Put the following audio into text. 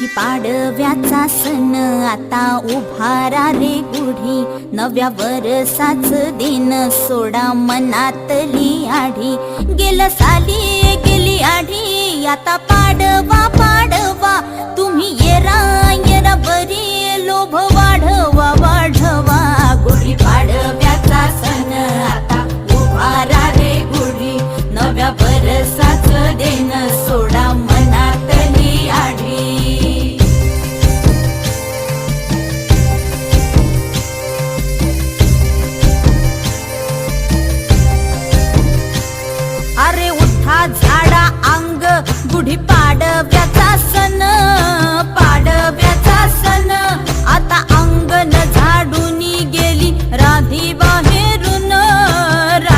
पाडव्याचा सण आता उभारा रे गुढी, नव्या वरसाच दिन सोडा मनातली आढी. गेलं साली गेली आढी, आता पाडवा